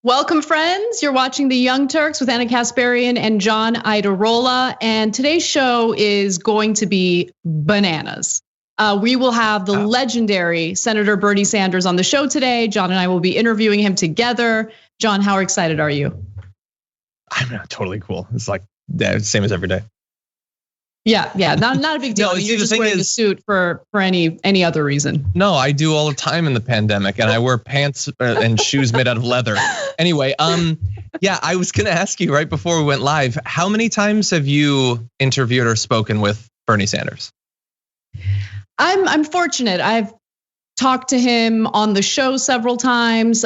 Welcome, friends. You're watching the Young Turks with Kasparian and John Iadarola. And today's show is going to be bananas. We will have the legendary Senator Bernie Sanders on the show today. John and I will be interviewing him together. John, how excited are you? I'm totally cool. It's like same as every day. Yeah, not a big deal. No, you're just wearing the suit for any other reason. No, I do all the time in the pandemic, and I wear pants and shoes made out of leather. Anyway, yeah, I was gonna ask you right before we went live, how many times have you interviewed or spoken with Bernie Sanders? I'm fortunate. I've talked to him on the show several times.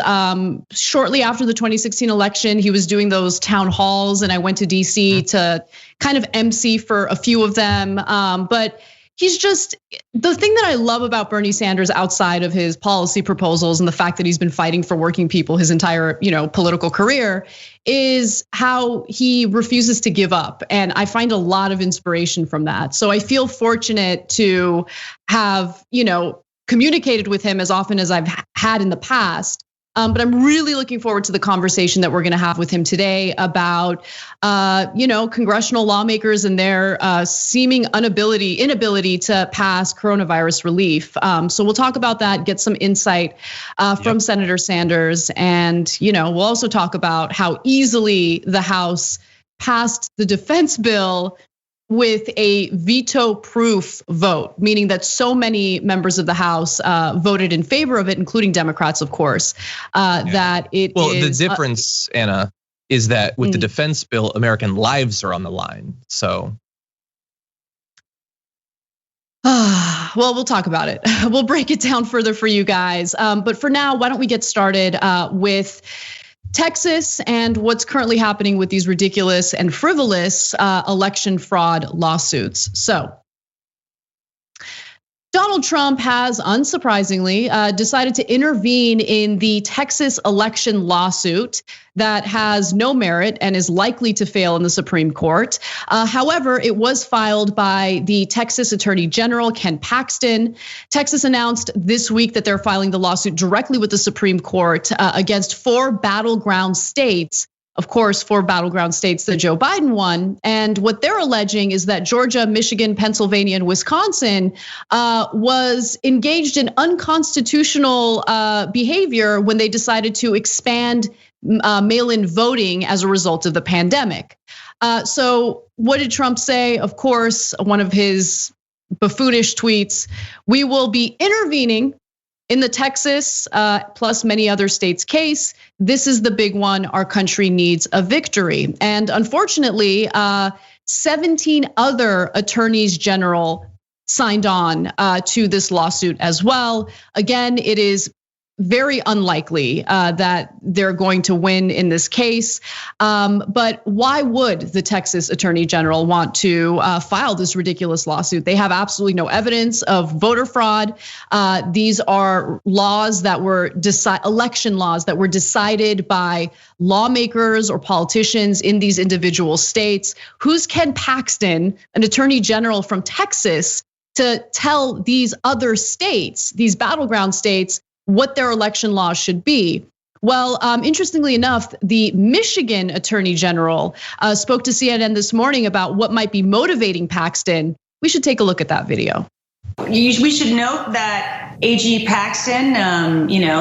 Shortly after the 2016 election, he was doing those town halls, and I went to DC to kind of MC for a few of them. But he's just, the thing that I love about Bernie Sanders outside of his policy proposals and the fact that he's been fighting for working people his entire, political career is how he refuses to give up. And I find a lot of inspiration from that. So I feel fortunate to have, communicated with him as often as I've had in the past. But I'm really looking forward to the conversation that we're going to have with him today about, congressional lawmakers and their seeming inability to pass coronavirus relief. So we'll talk about that, get some insight from Senator Sanders, and we'll also talk about how easily the House passed the defense bill with a veto-proof vote, meaning that so many members of the House voted in favor of it, including Democrats, of course, that it is. The difference, Anna, is that with the defense bill, American lives are on the line, so. Well, we'll talk about it. We'll break it down further for you guys. But for now, why don't we get started with Texas and what's currently happening with these ridiculous and frivolous election fraud lawsuits. So Donald Trump has, unsurprisingly, decided to intervene in the Texas election lawsuit that has no merit and is likely to fail in the Supreme Court. However, it was filed by the Texas Attorney General, Ken Paxton. Texas announced this week that they're filing the lawsuit directly with the Supreme Court against 4 battleground states. Of course, 4 battleground states that Joe Biden won. And what they're alleging is that Georgia, Michigan, Pennsylvania, and Wisconsin was engaged in unconstitutional behavior when they decided to expand mail-in voting as a result of the pandemic. So what did Trump say? Of course, one of his buffoonish tweets, "We will be intervening in the Texas plus many other states case. This is the big one. Our country needs a victory." And unfortunately, 17 other attorneys general signed on to this lawsuit as well. Again, it is very unlikely that they're going to win in this case. But why would the Texas Attorney General want to file this ridiculous lawsuit? They have absolutely no evidence of voter fraud. These are laws that were election laws that were decided by lawmakers or politicians in these individual states. Who's Ken Paxton, an attorney general from Texas, to tell these other states, these battleground states, what their election laws should be? Well, interestingly enough, the Michigan Attorney General spoke to CNN this morning about what might be motivating Paxton. We should take a look at that video. We should note that AG Paxton,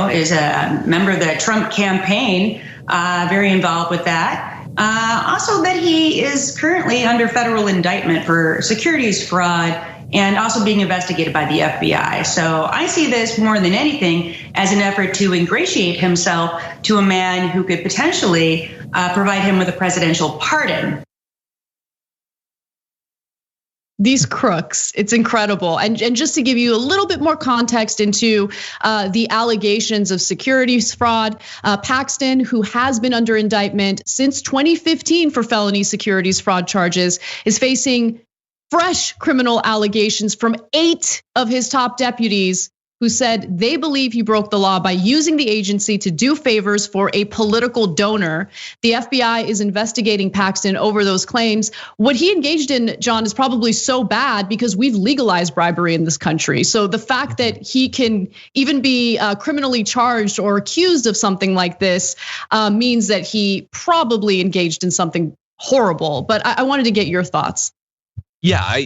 is a member of the Trump campaign, very involved with that. Also that he is currently under federal indictment for securities fraud and also being investigated by the FBI. So I see this more than anything as an effort to ingratiate himself to a man who could potentially provide him with a presidential pardon. These crooks, it's incredible. And just to give you a little bit more context into the allegations of securities fraud, Paxton, who has been under indictment since 2015 for felony securities fraud charges, is facing fresh criminal allegations from 8 of his top deputies who said they believe he broke the law by using the agency to do favors for a political donor. The FBI is investigating Paxton over those claims. What he engaged in, John, is probably so bad because we've legalized bribery in this country. So the fact that he can even be criminally charged or accused of something like this means that he probably engaged in something horrible. But I wanted to get your thoughts. Yeah,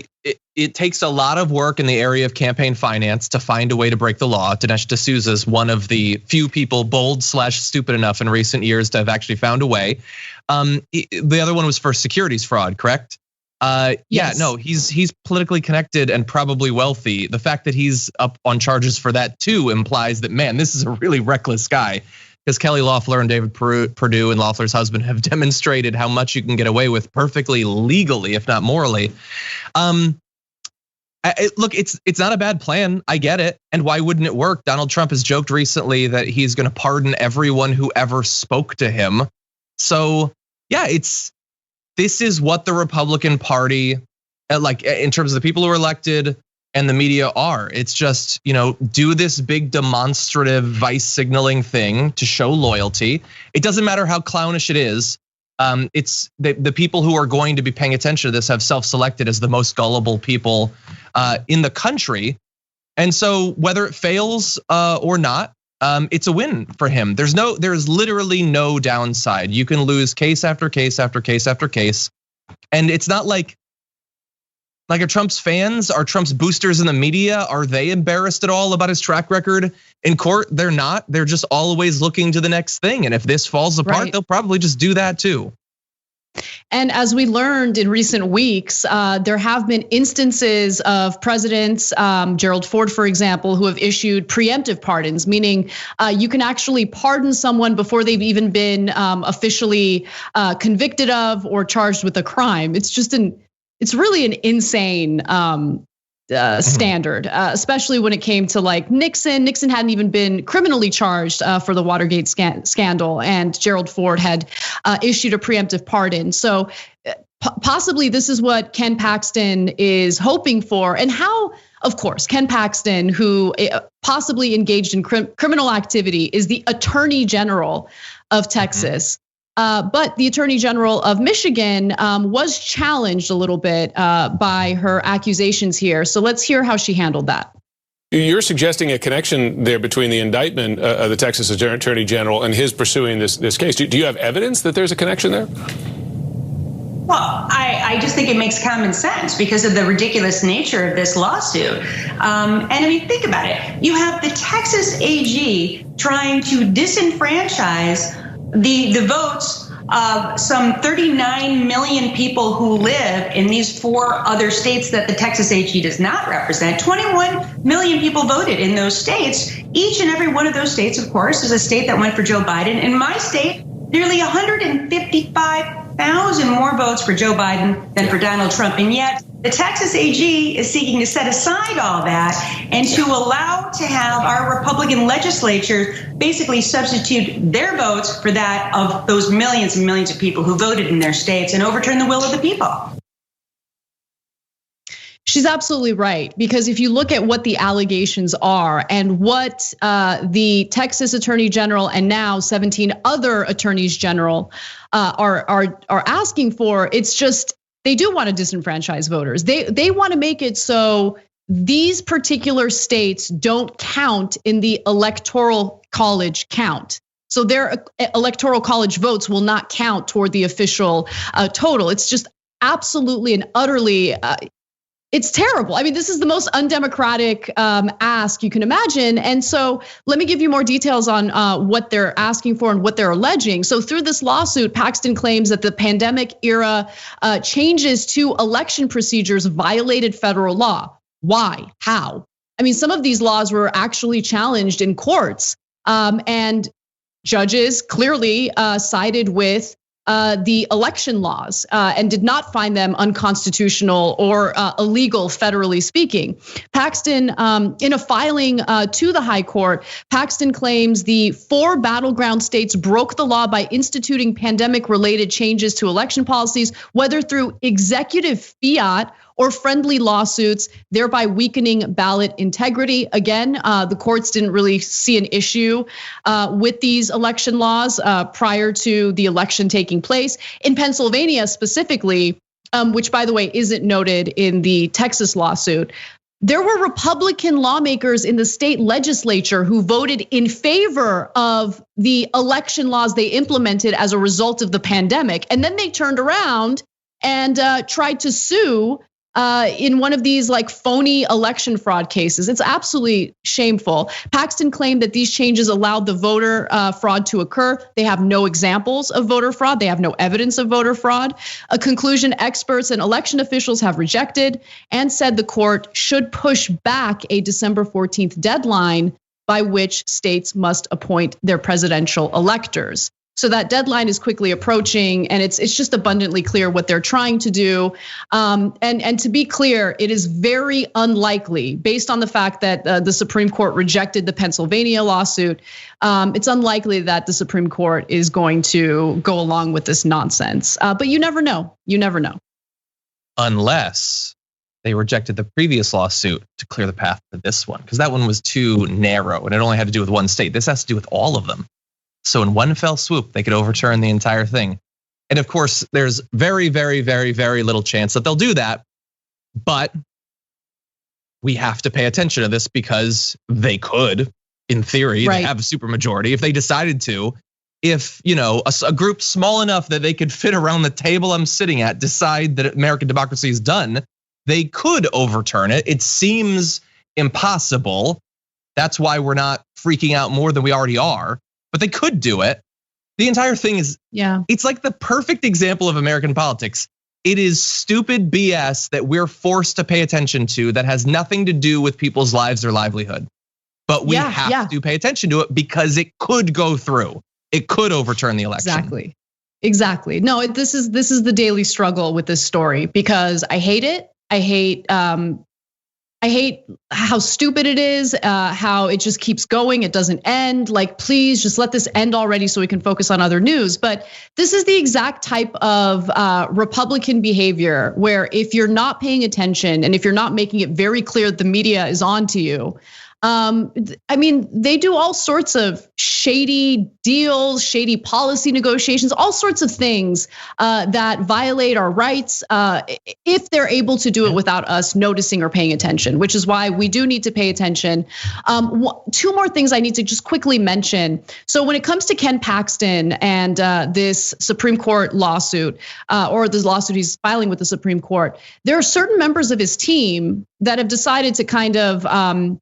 it takes a lot of work in the area of campaign finance to find a way to break the law. Dinesh D'Souza is one of the few people bold/stupid enough in recent years to have actually found a way. The other one was for securities fraud, correct? Yes. Yeah, no, he's politically connected and probably wealthy. The fact that he's up on charges for that too implies that, man, this is a really reckless guy. Because Kelly Loeffler and David Perdue and Loeffler's husband have demonstrated how much you can get away with perfectly legally, if not morally. Look, it's not a bad plan. I get it. And why wouldn't it work? Donald Trump has joked recently that he's going to pardon everyone who ever spoke to him. So yeah, this is what the Republican Party, like in terms of the people who are elected and the media are. It's just, do this big demonstrative vice signaling thing to show loyalty. It doesn't matter how clownish it is. It's the people who are going to be paying attention to this have self-selected as the most gullible people in the country. And so whether it fails or not, it's a win for him. There's literally no downside. You can lose case after case after case after case. And it's not like are Trump's fans, are Trump's boosters in the media, are they embarrassed at all about his track record in court? They're not. They're just always looking to the next thing. And if this falls apart, They'll probably just do that too. And as we learned in recent weeks, there have been instances of presidents, Gerald Ford, for example, who have issued preemptive pardons, meaning you can actually pardon someone before they've even been officially convicted of or charged with a crime. It's really an insane standard, especially when it came to like Nixon. Nixon hadn't even been criminally charged for the Watergate scandal, and Gerald Ford had issued a preemptive pardon. So possibly this is what Ken Paxton is hoping for. And how, of course, Ken Paxton, who possibly engaged in criminal activity, is the Attorney General of Texas. But the Attorney General of Michigan was challenged a little bit by her accusations here. So let's hear how she handled that. You're suggesting a connection there between the indictment of the Texas Attorney General and his pursuing this case. Do you have evidence that there's a connection there? Well, I just think it makes common sense because of the ridiculous nature of this lawsuit. And I mean, think about it. You have the Texas AG trying to disenfranchise the votes of some 39 million people who live in these 4 other states that the Texas AG does not represent. 21 million people voted in those states. Each and every one of those states, of course, is a state that went for Joe Biden. In my state, nearly 155,000 more votes for Joe Biden than for Donald Trump. And yet the Texas AG is seeking to set aside all that and to allow to have our Republican legislature basically substitute their votes for that of those millions and millions of people who voted in their states and overturn the will of the people. She's absolutely right, because if you look at what the allegations are and what the Texas Attorney General and now 17 other attorneys general are asking for, it's just, they do want to disenfranchise voters. They want to make it so these particular states don't count in the electoral college count. So their electoral college votes will not count toward the official total. It's just absolutely and utterly, it's terrible. I mean, this is the most undemocratic ask you can imagine. And so let me give you more details on what they're asking for and what they're alleging. So through this lawsuit, Paxton claims that the pandemic era changes to election procedures violated federal law. Why? How? I mean, some of these laws were actually challenged in courts, and judges clearly sided with the election laws and did not find them unconstitutional or illegal, federally speaking. Paxton, in a filing to the high court, Paxton claims the 4 battleground states broke the law by instituting pandemic-related changes to election policies, whether through executive fiat or friendly lawsuits, thereby weakening ballot integrity. Again, the courts didn't really see an issue with these election laws prior to the election taking place. In Pennsylvania specifically, which by the way isn't noted in the Texas lawsuit, there were Republican lawmakers in the state legislature who voted in favor of the election laws they implemented as a result of the pandemic. And then they turned around and tried to sue in one of these like phony election fraud cases. It's absolutely shameful. Paxton claimed that these changes allowed the voter fraud to occur. They have no examples of voter fraud. They have no evidence of voter fraud. A conclusion experts and election officials have rejected and said the court should push back a December 14th deadline by which states must appoint their presidential electors. So that deadline is quickly approaching, and it's just abundantly clear what they're trying to do. And to be clear, it is very unlikely, based on the fact that the Supreme Court rejected the Pennsylvania lawsuit, it's unlikely that the Supreme Court is going to go along with this nonsense. But you never know. You never know. Unless they rejected the previous lawsuit to clear the path to this one, because that one was too narrow and it only had to do with one state. This has to do with all of them. So in one fell swoop, they could overturn the entire thing. And of course, there's very, very, very, very little chance that they'll do that. But we have to pay attention to this because they could, in theory, they have a supermajority if they decided to. If a group small enough that they could fit around the table I'm sitting at decide that American democracy is done, they could overturn it. It seems impossible. That's why we're not freaking out more than we already are. But they could do it. The entire thing is, it's like the perfect example of American politics. It is stupid BS that we're forced to pay attention to that has nothing to do with people's lives or livelihood. But we have to pay attention to it because it could go through. It could overturn the election. Exactly. No, this is the daily struggle with this story because I hate it. I hate how stupid it is, how it just keeps going. It doesn't end. Like, please just let this end already so we can focus on other news. But this is the exact type of Republican behavior where if you're not paying attention and if you're not making it very clear that the media is on to you, I mean, they do all sorts of shady deals, shady policy negotiations, all sorts of things that violate our rights if they're able to do it without us noticing or paying attention, which is why we do need to pay attention. Two more things I need to just quickly mention. So when it comes to Ken Paxton and this Supreme Court lawsuit or this lawsuit he's filing with the Supreme Court, there are certain members of his team that have decided to kind of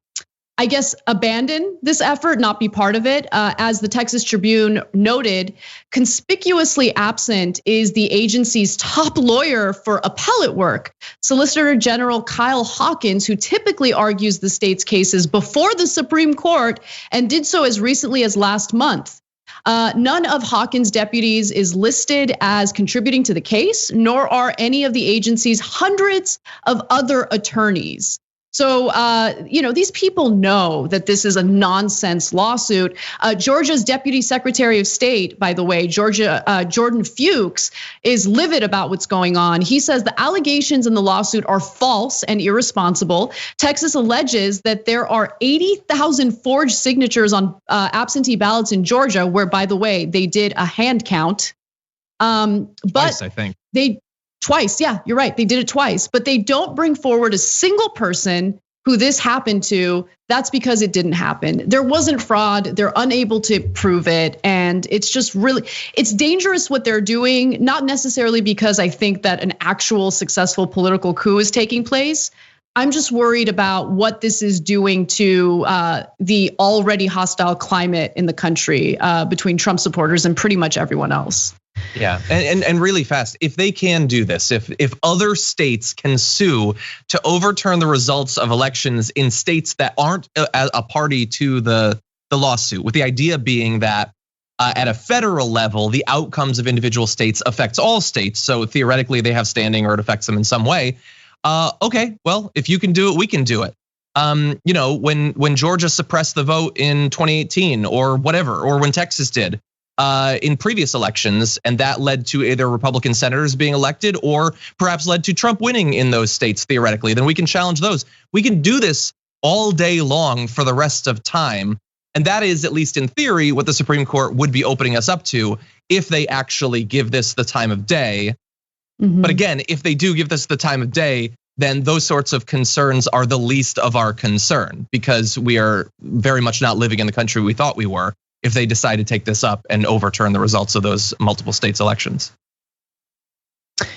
I guess, abandon this effort, not be part of it. As the Texas Tribune noted, conspicuously absent is the agency's top lawyer for appellate work, Solicitor General Kyle Hawkins, who typically argues the state's cases before the Supreme Court and did so as recently as last month. None of Hawkins' deputies is listed as contributing to the case, nor are any of the agency's hundreds of other attorneys. So, these people know that this is a nonsense lawsuit. Georgia's Deputy Secretary of State, by the way, Jordan Fuchs, is livid about what's going on. He says the allegations in the lawsuit are false and irresponsible. Texas alleges that there are 80,000 forged signatures on absentee ballots in Georgia, where, by the way, they did a hand count. Twice, I think. Twice, yeah, you're right. They did it twice, but they don't bring forward a single person who this happened to. That's because it didn't happen. There wasn't fraud. They're unable to prove it. And it's just really, it's dangerous what they're doing, not necessarily because I think that an actual successful political coup is taking place. I'm just worried about what this is doing to the already hostile climate in the country between Trump supporters and pretty much everyone else. Yeah, and really fast, if they can do this, if other states can sue to overturn the results of elections in states that aren't a party to the lawsuit, with the idea being that at a federal level, the outcomes of individual states affects all states. So theoretically, they have standing or it affects them in some way. Okay, well, if you can do it, we can do it. When Georgia suppressed the vote in 2018 or whatever, or when Texas did. in previous elections, and that led to either Republican senators being elected or perhaps led to Trump winning in those states theoretically, then we can challenge those. We can do this all day long for the rest of time. And that is, at least in theory, what the Supreme Court would be opening us up to if they actually give this the time of day. But again, if they do give this the time of day, then those sorts of concerns are the least of our concern, because we are very much not living in the country we thought we were if they decide to take this up and overturn the results of those multiple states elections.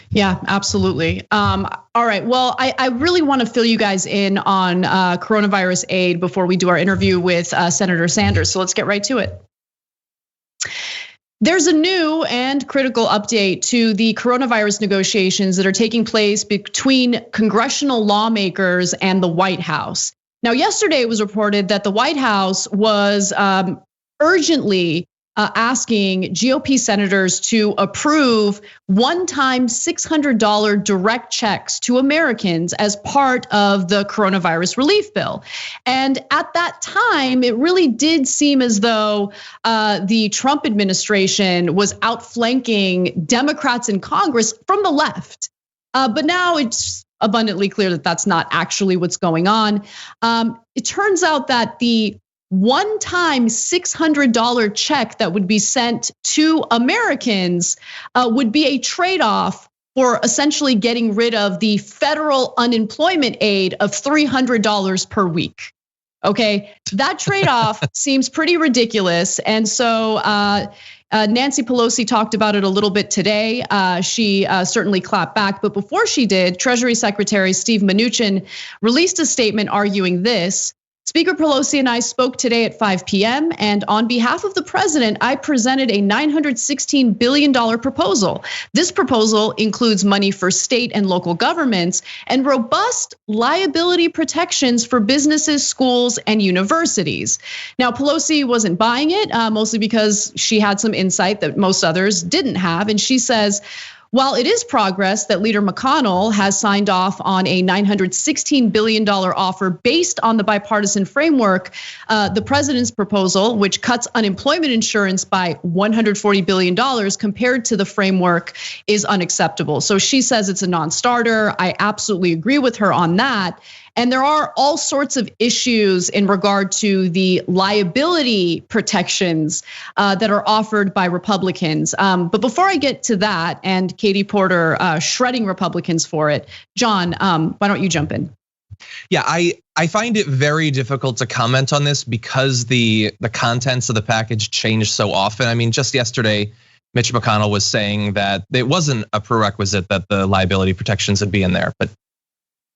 Yeah, absolutely. All right. Well, I really want to fill you guys in on coronavirus aid before we do our interview with Senator Sanders. So let's get right to it. There's a new and critical update to the coronavirus negotiations that are taking place between congressional lawmakers and the White House. Now, yesterday it was reported that the White House was urgently asking GOP senators to approve one-time $600 direct checks to Americans as part of the coronavirus relief bill. And at that time, it really did seem as though the Trump administration was outflanking Democrats in Congress from the left. But now it's abundantly clear that that's not actually what's going on. It turns out that the one-time $600 check that would be sent to Americans would be a trade-off for essentially getting rid of the federal unemployment aid of $300 per week. Okay, that trade-off seems pretty ridiculous. And so Nancy Pelosi talked about it a little bit today. She certainly clapped back, but before she did, Treasury Secretary Steve Mnuchin released a statement arguing this. Speaker Pelosi and I spoke today at 5 p.m. and on behalf of the president, I presented a $916 billion proposal. This proposal includes money for state and local governments and robust liability protections for businesses, schools, and universities. Now, Pelosi wasn't buying it, mostly because she had some insight that most others didn't have. And she says, while it is progress that Leader McConnell has signed off on a $916 billion offer based on the bipartisan framework, the president's proposal, which cuts unemployment insurance by $140 billion compared to the framework, is unacceptable. So she says it's a non-starter. I absolutely agree with her on that. And there are all sorts of issues in regard to the liability protections that are offered by Republicans. But before I get to that, and Katie Porter shredding Republicans for it, John, why don't you jump in? Yeah, I find it very difficult to comment on this because the contents of the package change so often. I mean, just yesterday, Mitch McConnell was saying that it wasn't a prerequisite that the liability protections would be in there, but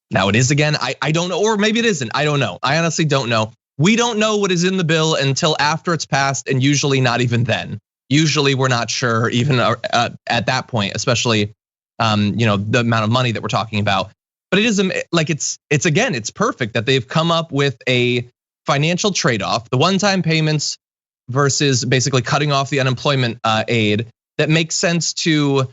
now it is again. I don't know, or maybe it isn't. I don't know. I honestly don't know. We don't know what is in the bill until after it's passed, and usually not even then. Usually we're not sure even at that point, especially the amount of money that we're talking about. But it is like it's perfect that they've come up with a financial trade-off, the one-time payments versus basically cutting off the unemployment aid that makes sense to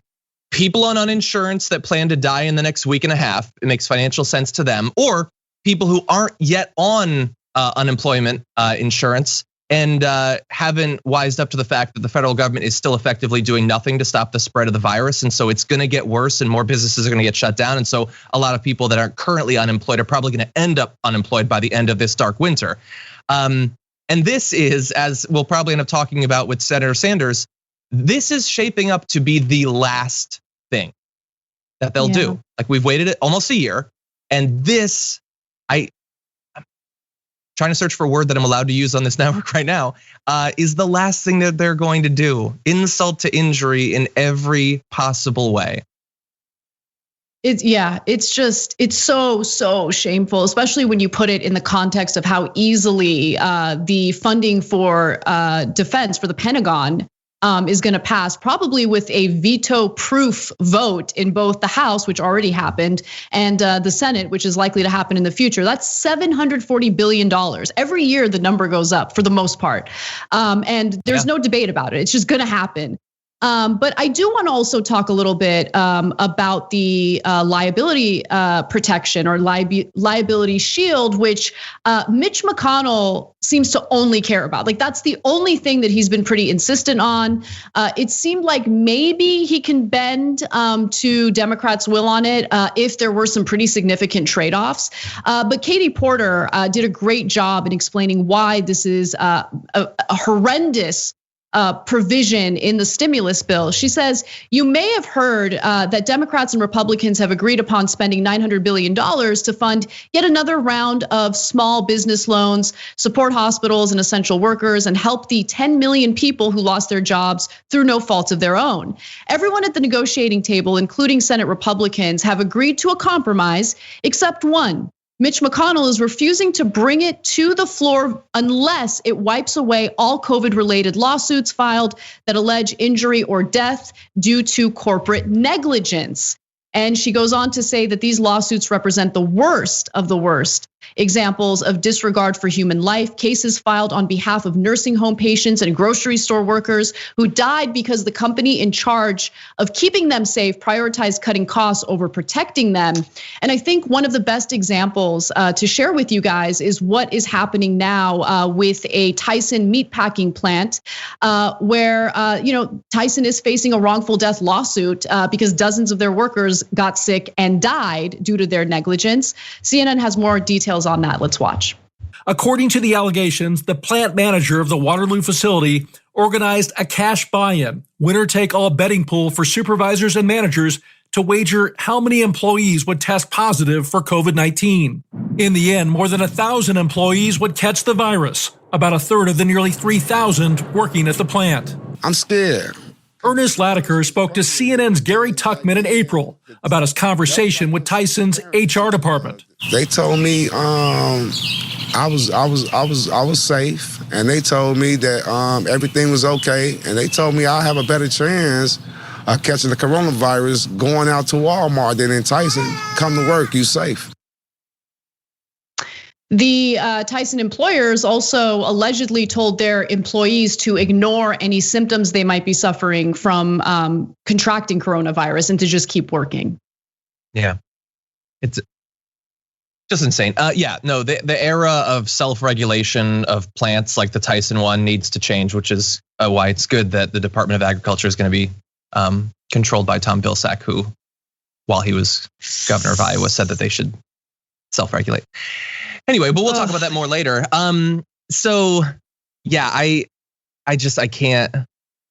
people on uninsurance that plan to die in the next week and a half. It makes financial sense to them, or people who aren't yet on unemployment insurance and haven't wised up to the fact that the federal government is still effectively doing nothing to stop the spread of the virus. And so it's gonna get worse and more businesses are gonna get shut down. And so a lot of people that aren't currently unemployed are probably gonna end up unemployed by the end of this dark winter. And this is, as we'll probably end up talking about with Senator Sanders, this is shaping up to be the last thing that they'll do. Like, we've waited almost a year, and this, I'm trying to search for a word that I'm allowed to use on this network right now, is the last thing that they're going to do. Insult to injury in every possible way. It's so shameful, especially when you put it in the context of how easily the funding for defense for the Pentagon is going to pass, probably with a veto-proof vote in both the House, which already happened, and the Senate, which is likely to happen in the future. That's $740 billion. Every year, the number goes up for the most part. And there's no debate about it. It's just going to happen. But I do want to also talk a little bit about the liability protection or liability shield, which Mitch McConnell seems to only care about. Like that's the only thing that he's been pretty insistent on. It seemed like maybe he can bend to Democrats' will on it if there were some pretty significant trade-offs. But Katie Porter did a great job in explaining why this is a horrendous provision in the stimulus bill. She says, you may have heard that Democrats and Republicans have agreed upon spending $900 billion to fund yet another round of small business loans, support hospitals and essential workers, and help the 10 million people who lost their jobs through no fault of their own. Everyone at the negotiating table, including Senate Republicans, have agreed to a compromise, except one. Mitch McConnell is refusing to bring it to the floor unless it wipes away all COVID-related lawsuits filed that allege injury or death due to corporate negligence. And she goes on to say that these lawsuits represent the worst of the worst examples of disregard for human life, cases filed on behalf of nursing home patients and grocery store workers who died because the company in charge of keeping them safe prioritized cutting costs over protecting them. And I think one of the best examples to share with you guys is what is happening now with a Tyson meatpacking plant where Tyson is facing a wrongful death lawsuit because dozens of their workers got sick and died due to their negligence. CNN has more details on that. Let's watch. According to the allegations, the plant manager of the Waterloo facility organized a cash buy-in, winner-take-all betting pool for supervisors and managers to wager how many employees would test positive for COVID-19. In the end, more than 1,000 employees would catch the virus, about a third of the nearly 3,000 working at the plant. I'm scared. Ernest Latiker spoke to CNN's Gary Tuckman in April about his conversation with Tyson's HR department. They told me I was safe, and they told me that everything was okay, and they told me I'll have a better chance of catching the coronavirus going out to Walmart than in Tyson. Come to work, you safe. The Tyson employers also allegedly told their employees to ignore any symptoms they might be suffering from contracting coronavirus and to just keep working. Yeah, it's just insane. The era of self-regulation of plants like the Tyson one needs to change, which is why it's good that the Department of Agriculture is going to be controlled by Tom Vilsack, who, while he was governor of Iowa, said that they should self-regulate. Anyway, but we'll talk about that more later. I can't.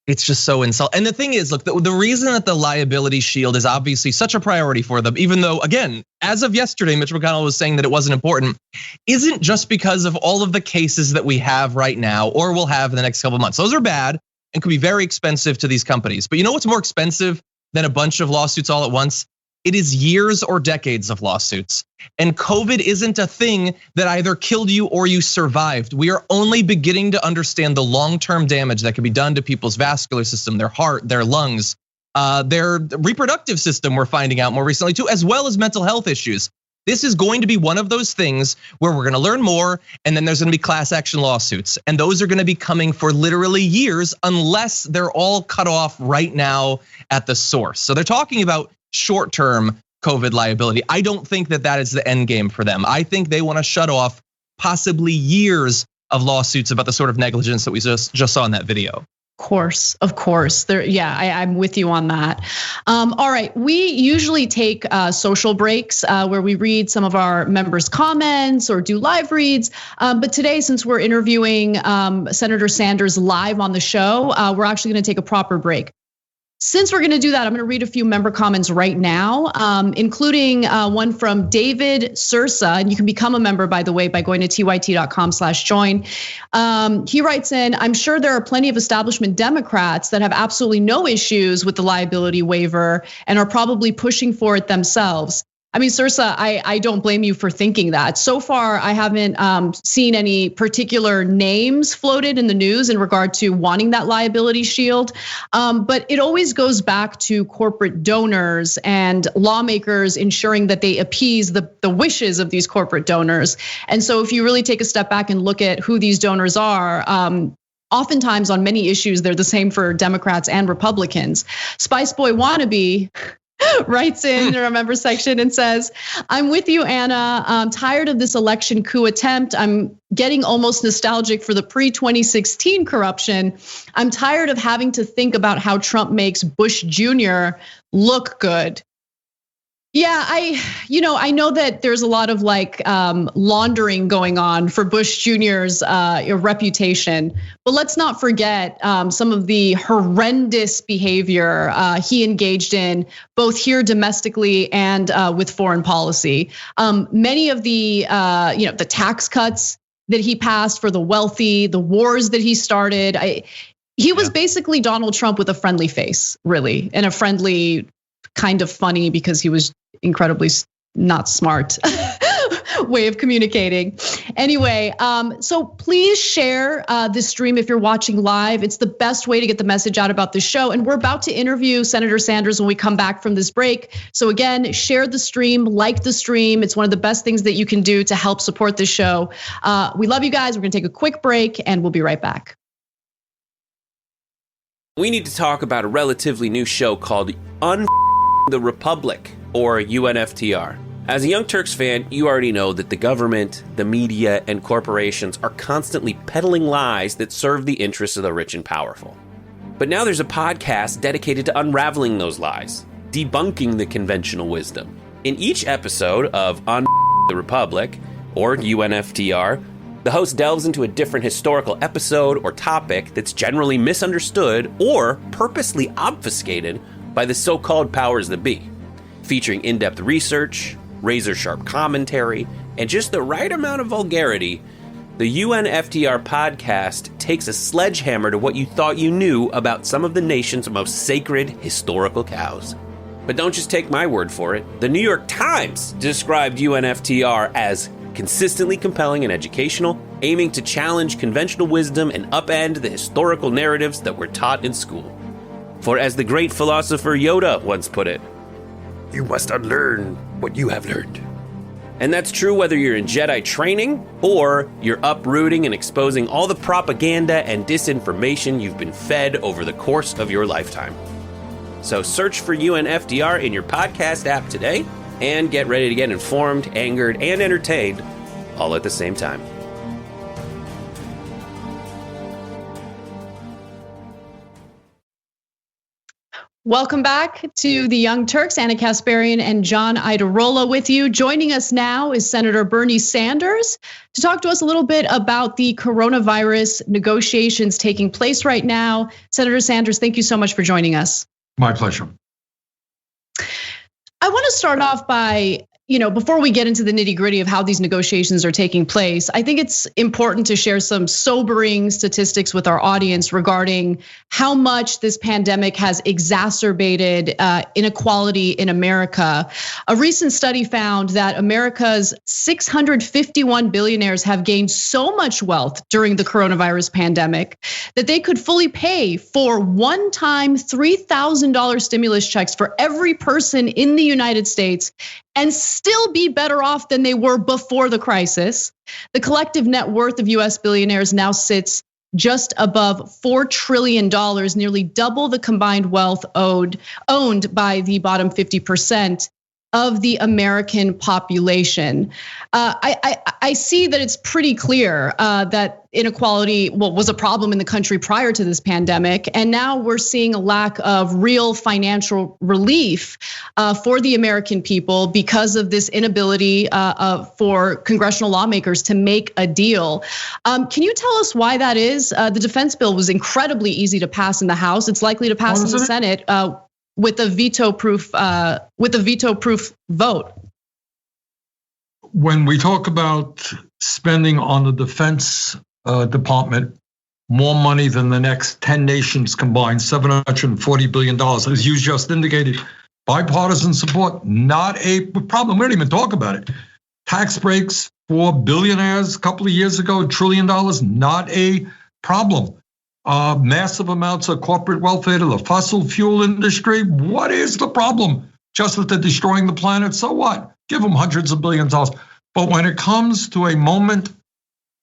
It's just so insulting. And the thing is, look, the reason that the liability shield is obviously such a priority for them, even though, again, as of yesterday, Mitch McConnell was saying that it wasn't important, isn't just because of all of the cases that we have right now or will have in the next couple of months. Those are bad and could be very expensive to these companies. But you know what's more expensive than a bunch of lawsuits all at once? It is years or decades of lawsuits. And COVID isn't a thing that either killed you or you survived. We are only beginning to understand the long-term damage that can be done to people's vascular system, their heart, their lungs, their reproductive system, we're finding out more recently too, as well as mental health issues. This is going to be one of those things where we're gonna learn more, and then there's gonna be class action lawsuits. And those are gonna be coming for literally years unless they're all cut off right now at the source. So they're talking about short-term COVID liability. I don't think that is the end game for them. I think they want to shut off possibly years of lawsuits about the sort of negligence that we just saw in that video. Of course. I'm with you on that. All right, we usually take social breaks where we read some of our members' comments or do live reads. But today, since we're interviewing Senator Sanders live on the show, we're actually going to take a proper break. Since we're going to do that, I'm going to read a few member comments right now, including one from David Sursa, and you can become a member, by the way, by going to tyt.com/join. He writes in, I'm sure there are plenty of establishment Democrats that have absolutely no issues with the liability waiver and are probably pushing for it themselves. I mean, Sursa, I don't blame you for thinking that. So far, I haven't seen any particular names floated in the news in regard to wanting that liability shield. But it always goes back to corporate donors and lawmakers ensuring that they appease the wishes of these corporate donors. And so if you really take a step back and look at who these donors are, oftentimes on many issues, they're the same for Democrats and Republicans. Spice Boy Wannabe writes in our member section and says, I'm with you, Anna. I'm tired of this election coup attempt. I'm getting almost nostalgic for the pre-2016 corruption. I'm tired of having to think about how Trump makes Bush Jr. look good. Yeah, I know that there's a lot of laundering going on for Bush Jr.'s reputation, but let's not forget some of the horrendous behavior he engaged in, both here domestically and with foreign policy. Many of the the tax cuts that he passed for the wealthy, the wars that he started, he was basically Donald Trump with a friendly face, really, and a friendly, kind of funny because he was incredibly not smart way of communicating. Anyway, so please share this stream if you're watching live. It's the best way to get the message out about the show. And we're about to interview Senator Sanders when we come back from this break. So again, share the stream, like the stream. It's one of the best things that you can do to help support the show. We love you guys. We're gonna take a quick break and we'll be right back. We need to talk about a relatively new show called the Republic, or UNFTR. As a Young Turks fan, you already know that the government, the media, and corporations are constantly peddling lies that serve the interests of the rich and powerful. But now there's a podcast dedicated to unraveling those lies, debunking the conventional wisdom. In each episode of the Republic, or UNFTR, the host delves into a different historical episode or topic that's generally misunderstood or purposely obfuscated by the so-called powers that be, featuring in-depth research, razor-sharp commentary, and just the right amount of vulgarity. The UNFTR podcast takes a sledgehammer to what you thought you knew about some of the nation's most sacred historical cows. But don't just take my word for it. The New York Times described UNFTR as consistently compelling and educational, aiming to challenge conventional wisdom and upend the historical narratives that were taught in school. For as the great philosopher Yoda once put it, you must unlearn what you have learned. And that's true whether you're in Jedi training or you're uprooting and exposing all the propaganda and disinformation you've been fed over the course of your lifetime. So search for UNFTR in your podcast app today and get ready to get informed, angered, and entertained all at the same time. Welcome back to the Young Turks. Anna Kasparian and John Iadarola with you. Joining us now is Senator Bernie Sanders to talk to us a little bit about the coronavirus negotiations taking place right now. Senator Sanders, thank you so much for joining us. My pleasure. I want to start off by, before we get into the nitty-gritty of how these negotiations are taking place, I think it's important to share some sobering statistics with our audience regarding how much this pandemic has exacerbated inequality in America. A recent study found that America's 651 billionaires have gained so much wealth during the coronavirus pandemic that they could fully pay for one-time $3,000 stimulus checks for every person in the United States and still be better off than they were before the crisis. The collective net worth of US billionaires now sits just above $4 trillion, nearly double the combined wealth owned by the bottom 50% of the American population. I see that it's pretty clear that inequality was a problem in the country prior to this pandemic, and now we're seeing a lack of real financial relief for the American people because of this inability for congressional lawmakers to make a deal. Can you tell us why that is? The defense bill was incredibly easy to pass in the House. It's likely to pass in the Senate with a veto-proof vote. When we talk about spending on the defense department, more money than the next 10 nations combined, $740 billion, as you just indicated, bipartisan support, not a problem. We don't even talk about it. Tax breaks for billionaires a couple of years ago, $1 trillion, not a problem. Massive amounts of corporate welfare to the fossil fuel industry. What is the problem? Just that they're destroying the planet, so what? Give them hundreds of billions of dollars. But when it comes to a moment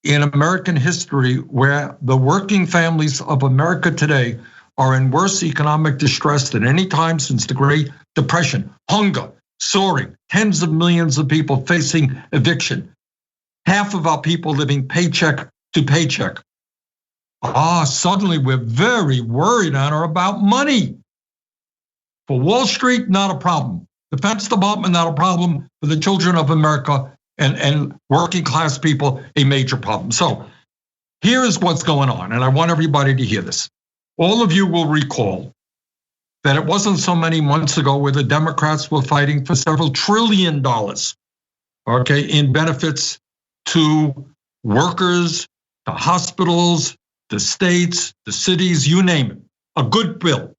in American history where the working families of America today are in worse economic distress than any time since the Great Depression. Hunger, soaring, tens of millions of people facing eviction. Half of our people living paycheck to paycheck. Suddenly we're very worried, Anna, about money. For Wall Street, not a problem. Defense Department, not a problem. For the children of America and working class people, a major problem. So here is what's going on, and I want everybody to hear this. All of you will recall that it wasn't so many months ago where the Democrats were fighting for several $1 trillion, in benefits to workers, the hospitals, the states, the cities, you name it. A good bill.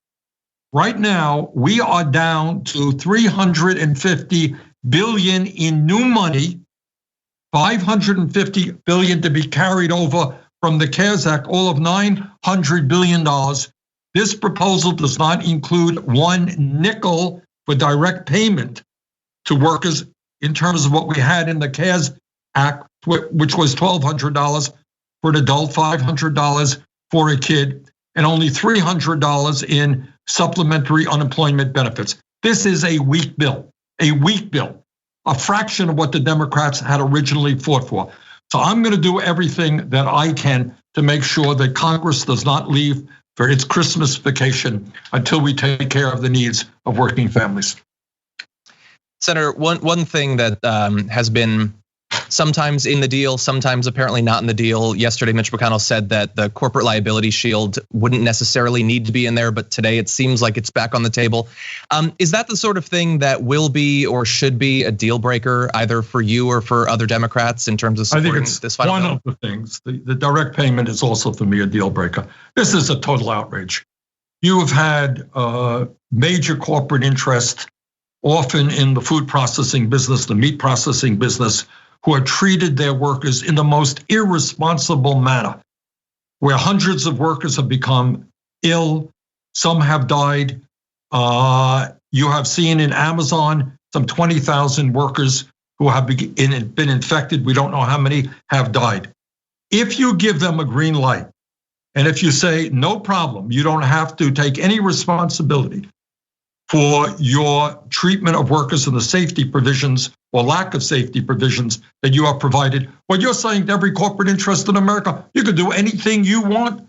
Right now, we are down to $350 billion in new money, $550 billion to be carried over from the CARES Act, all of $900 billion. This proposal does not include one nickel for direct payment to workers in terms of what we had in the CARES Act, which was $1,200 for an adult, $500 for a kid, and only $300 in supplementary unemployment benefits. This is a weak bill, a fraction of what the Democrats had originally fought for. So I'm going to do everything that I can to make sure that Congress does not leave for its Christmas vacation until we take care of the needs of working families. Senator, one thing that has been sometimes in the deal, sometimes apparently not in the deal. Yesterday, Mitch McConnell said that the corporate liability shield wouldn't necessarily need to be in there, but today it seems like it's back on the table. Is that the sort of thing that will be or should be a deal breaker, either for you or for other Democrats in terms of supporting this final bill? One of the things. The direct payment is also for me a deal breaker. This is a total outrage. You have had major corporate interest, often in the food processing business, the meat processing business, who have treated their workers in the most irresponsible manner, where hundreds of workers have become ill, some have died. You have seen in Amazon some 20,000 workers who have been infected. We don't know how many have died. If you give them a green light, and if you say, no problem, you don't have to take any responsibility for your treatment of workers and the safety provisions or lack of safety provisions that you have provided, what you're saying to every corporate interest in America, you can do anything you want,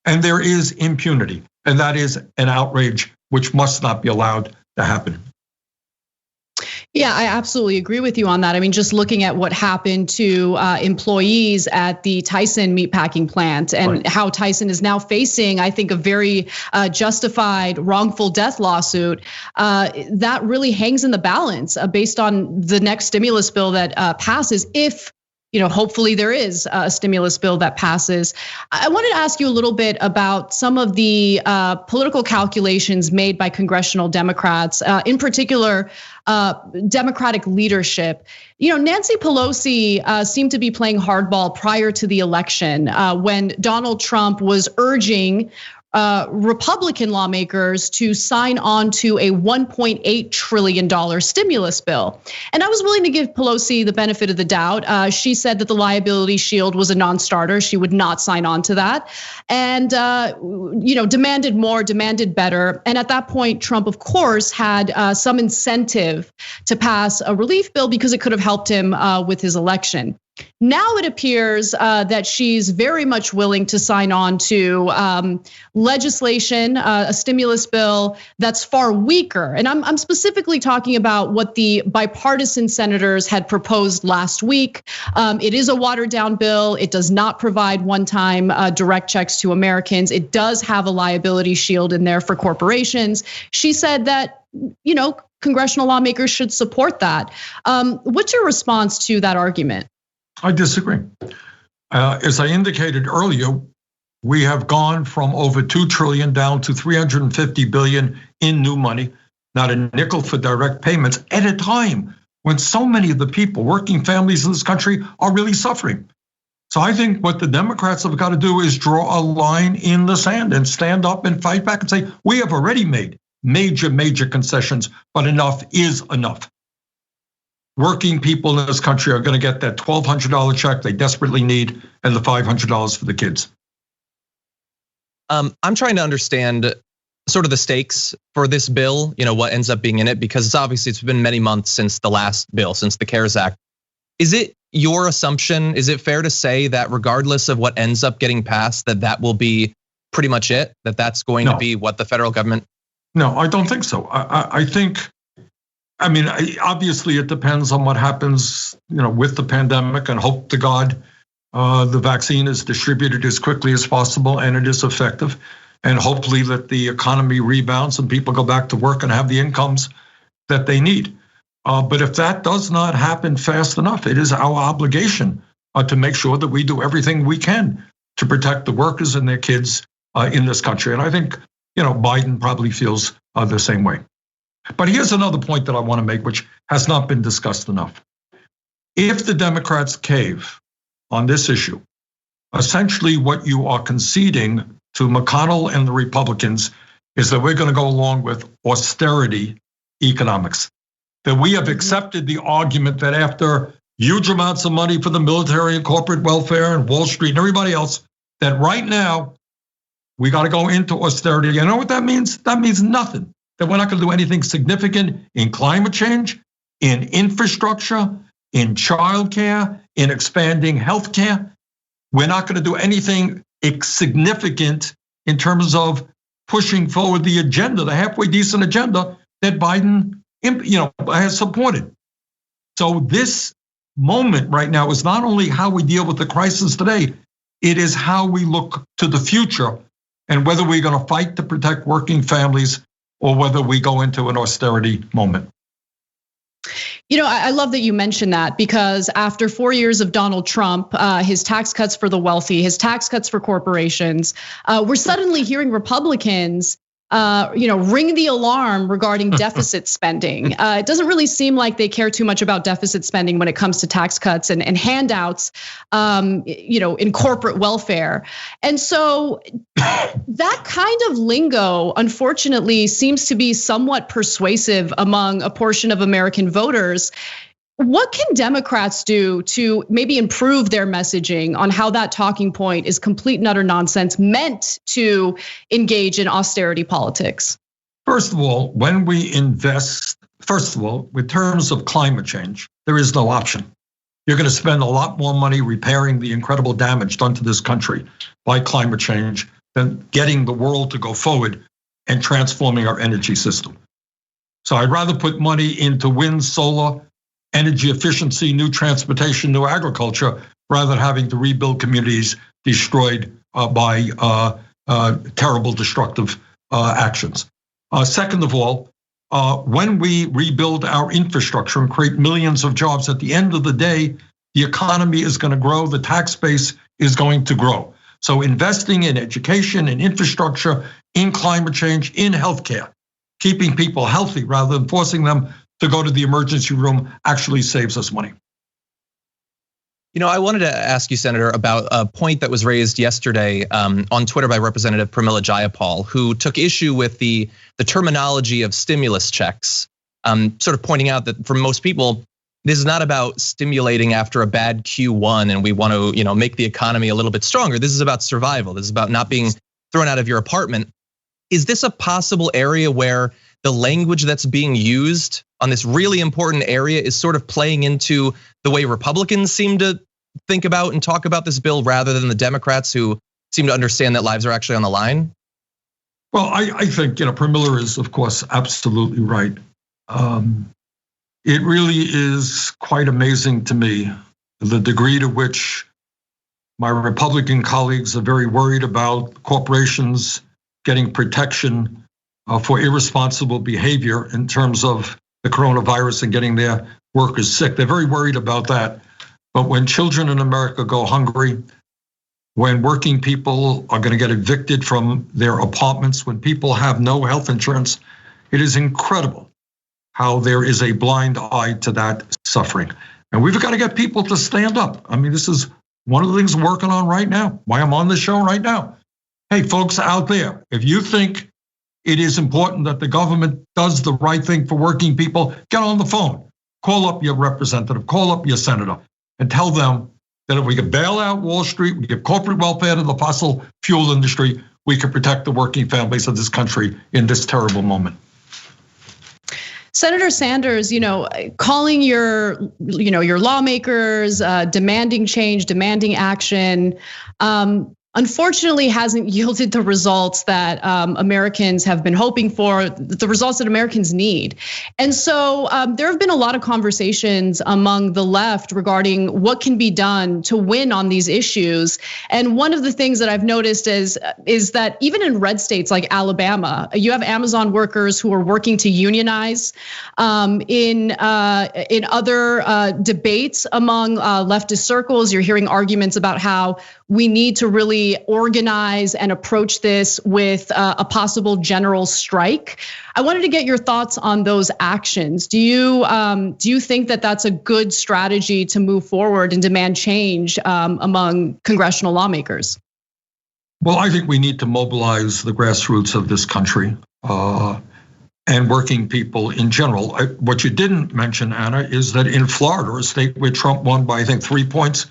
and there is impunity. And that is an outrage which must not be allowed to happen. Yeah, I absolutely agree with you on that. I mean, just looking at what happened to employees at the Tyson meatpacking plant and how Tyson is now facing, I think, a very justified wrongful death lawsuit, that really hangs in the balance based on the next stimulus bill that passes. If hopefully there is a stimulus bill that passes. I wanted to ask you a little bit about some of the political calculations made by congressional Democrats, in particular, Democratic leadership. Nancy Pelosi seemed to be playing hardball prior to the election when Donald Trump was urging Republican lawmakers to sign on to a $1.8 trillion stimulus bill. And I was willing to give Pelosi the benefit of the doubt. She said that the liability shield was a non-starter. She would not sign on to that. And, demanded more, demanded better. And at that point, Trump, of course, had some incentive to pass a relief bill because it could have helped him with his election. Now it appears that she's very much willing to sign on to legislation, a stimulus bill that's far weaker. And I'm specifically talking about what the bipartisan senators had proposed last week. It is a watered down bill. It does not provide one-time direct checks to Americans. It does have a liability shield in there for corporations. She said that, congressional lawmakers should support that. What's your response to that argument? I disagree. As I indicated earlier, we have gone from over 2 trillion down to 350 billion in new money, not a nickel for direct payments at a time when so many of the people, working families in this country, are really suffering. So I think what the Democrats have got to do is draw a line in the sand and stand up and fight back and say, we have already made major concessions, but enough is enough. working people in this country are going to get that $1,200 check they desperately need and the $500 for the kids. I'm trying to understand sort of the stakes for this bill, what ends up being in it, because it's been many months since the last bill, since the CARES Act. Is it your assumption, is it fair to say that regardless of what ends up getting passed, that will be pretty much it, that's going to be what the federal government? No, I don't think so. I think, obviously it depends on what happens, with the pandemic, and hope to God the vaccine is distributed as quickly as possible and it is effective. And hopefully that the economy rebounds and people go back to work and have the incomes that they need. But if that does not happen fast enough, it is our obligation to make sure that we do everything we can to protect the workers and their kids in this country. And I think, Biden probably feels the same way. But here's another point that I want to make, which has not been discussed enough. If the Democrats cave on this issue, essentially what you are conceding to McConnell and the Republicans is that we're going to go along with austerity economics. That we have accepted the argument that after huge amounts of money for the military and corporate welfare and Wall Street and everybody else, that right now we got to go into austerity. You know what that means? That means nothing. That we're not going to do anything significant in climate change, in infrastructure, in childcare, in expanding healthcare. We're not going to do anything significant in terms of pushing forward the agenda, the halfway decent agenda that Biden, has supported. So this moment right now is not only how we deal with the crisis today, it is how we look to the future and whether we're going to fight to protect working families or whether we go into an austerity moment. I love that you mentioned that, because after 4 years of Donald Trump, his tax cuts for the wealthy, his tax cuts for corporations, we're suddenly hearing Republicans ring the alarm regarding deficit spending. It doesn't really seem like they care too much about deficit spending when it comes to tax cuts and handouts, in corporate welfare. And so that kind of lingo, unfortunately, seems to be somewhat persuasive among a portion of American voters. What can Democrats do to maybe improve their messaging on how that talking point is complete and utter nonsense meant to engage in austerity politics? First of all, when we invest, with terms of climate change, there is no option. You're going to spend a lot more money repairing the incredible damage done to this country by climate change than getting the world to go forward and transforming our energy system. So I'd rather put money into wind, solar, energy efficiency, new transportation, new agriculture, rather than having to rebuild communities destroyed by terrible destructive actions. Second of all, when we rebuild our infrastructure and create millions of jobs, at the end of the day, the economy is going to grow, the tax base is going to grow. So investing in education, in infrastructure, in climate change, in healthcare, keeping people healthy rather than forcing them to go to the emergency room actually saves us money. I wanted to ask you, Senator, about a point that was raised yesterday on Twitter by Representative Pramila Jayapal, who took issue with the terminology of stimulus checks, sort of pointing out that for most people, this is not about stimulating after a bad Q1 and we want to, make the economy a little bit stronger. This is about survival. This is about not being thrown out of your apartment. Is this a possible area where the language that's being used on this really important area is sort of playing into the way Republicans seem to think about and talk about this bill rather than the Democrats who seem to understand that lives are actually on the line? Well, I think, Pramila is, of course, absolutely right. It really is quite amazing to me the degree to which my Republican colleagues are very worried about corporations getting protection for irresponsible behavior in terms of the coronavirus and getting their workers sick. They're very worried about that. But when children in America go hungry, when working people are going to get evicted from their apartments, when people have no health insurance, it is incredible how there is a blind eye to that suffering. And we've got to get people to stand up. I mean, this is one of the things we're working on right now, why I'm on this show right now. Hey, folks out there, if you think it is important that the government does the right thing for working people, get on the phone. call up your representative, call up your senator, and tell them that if we could bail out Wall Street, we give corporate welfare to the fossil fuel industry, we could protect the working families of this country in this terrible moment. Senator Sanders, calling your lawmakers, demanding change, demanding action, unfortunately hasn't yielded the results that Americans have been hoping for, the results that Americans need. And so there have been a lot of conversations among the left regarding what can be done to win on these issues. And one of the things that I've noticed is that even in red states like Alabama, you have Amazon workers who are working to unionize. In other debates among leftist circles, you're hearing arguments about how we need to really organize and approach this with a possible general strike. I wanted to get your thoughts on those actions. Do you think that that's a good strategy to move forward and demand change among congressional lawmakers? Well, I think we need to mobilize the grassroots of this country and working people in general. What you didn't mention, Anna, is that in Florida, a state where Trump won by, I think, 3 points,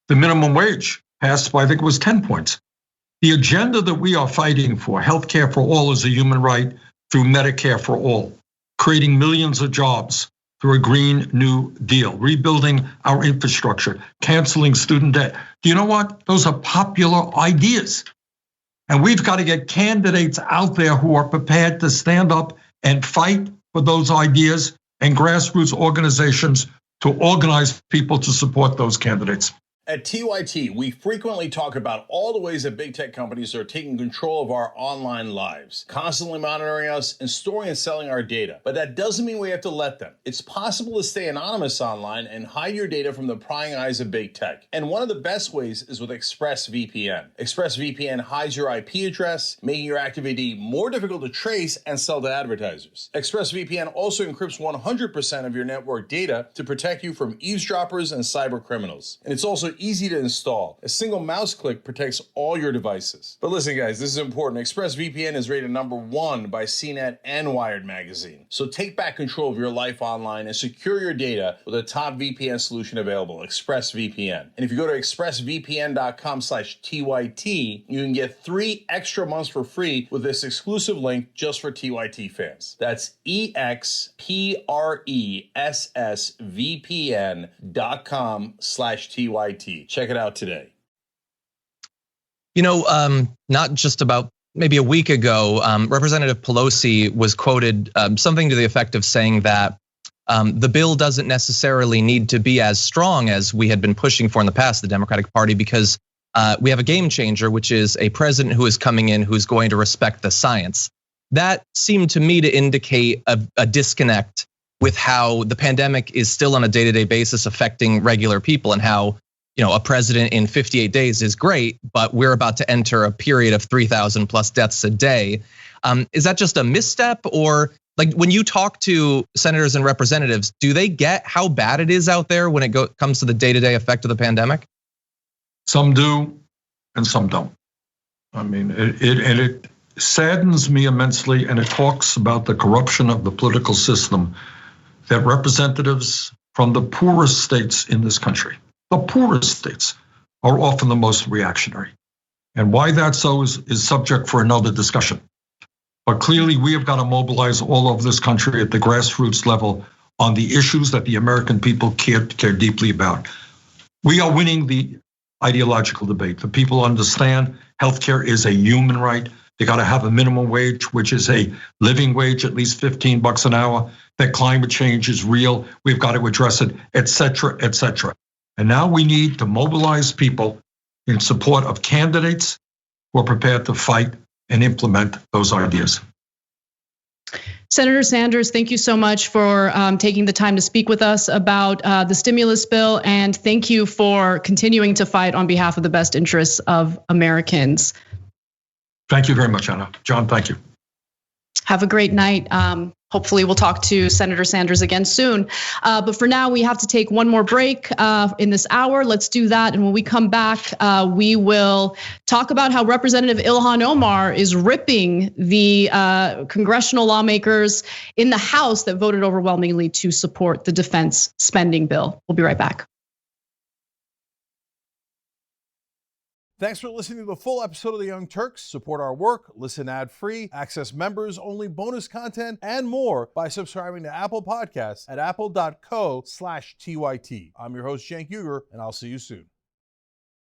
the minimum wage passed by, I think it was 10 points. The agenda that we are fighting for, healthcare for all, is a human right through Medicare for all, creating millions of jobs through a Green New Deal, rebuilding our infrastructure, canceling student debt. Do you know what? Those are popular ideas. And we've got to get candidates out there who are prepared to stand up and fight for those ideas, and grassroots organizations to organize people to support those candidates. At TYT, we frequently talk about all the ways that big tech companies are taking control of our online lives, constantly monitoring us and storing and selling our data. But that doesn't mean we have to let them. It's possible to stay anonymous online and hide your data from the prying eyes of big tech. And one of the best ways is with ExpressVPN. ExpressVPN hides your IP address, making your activity more difficult to trace and sell to advertisers. ExpressVPN also encrypts 100% of your network data to protect you from eavesdroppers and cyber criminals. And it's also easy to install. A single mouse click protects all your devices. But listen, guys, this is important. ExpressVPN is rated #1 by CNET and Wired magazine. So take back control of your life online and secure your data with a top VPN solution available, ExpressVPN. And if you go to expressvpn.com/TYT, you can get 3 extra months for free with this exclusive link just for TYT fans. That's expressvpn.com/TYT. Check it out today. Not just about maybe a week ago, Representative Pelosi was quoted something to the effect of saying that the bill doesn't necessarily need to be as strong as we had been pushing for in the past, the Democratic Party, because we have a game changer, which is a president who is coming in who's going to respect the science. That seemed to me to indicate a disconnect with how the pandemic is still on a day-to-day basis affecting regular people, and how a president in 58 days is great, but we're about to enter a period of 3,000 plus deaths a day. Is that just a misstep? Or like when you talk to senators and representatives, do they get how bad it is out there when it comes to the day-to-day effect of the pandemic? Some do and some don't. I mean, it saddens me immensely, and it talks about the corruption of the political system, that representatives from the poorest states in this country, the poorest states, are often the most reactionary. And why that's so is subject for another discussion. But clearly we have got to mobilize all over this country at the grassroots level on the issues that the American people care deeply about. We are winning the ideological debate. The people understand healthcare is a human right. They got to have a minimum wage, which is a living wage, at least $15 an hour, that climate change is real. We've got to address it, et cetera, et cetera. And now we need to mobilize people in support of candidates who are prepared to fight and implement those ideas. Senator Sanders, thank you so much for taking the time to speak with us about the stimulus bill, and thank you for continuing to fight on behalf of the best interests of Americans. Thank you very much, Anna. John, thank you. Have a great night. hopefully we'll talk to Senator Sanders again soon. But for now, we have to take one more break in this hour. Let's do that. And when we come back, we will talk about how Representative Ilhan Omar is ripping the congressional lawmakers in the House that voted overwhelmingly to support the defense spending bill. We'll be right back. Thanks for listening to the full episode of the Young Turks. Support our work, listen ad-free, access members-only bonus content, and more by subscribing to Apple Podcasts at apple.co/TYT. I'm your host, Cenk Uygur, and I'll see you soon.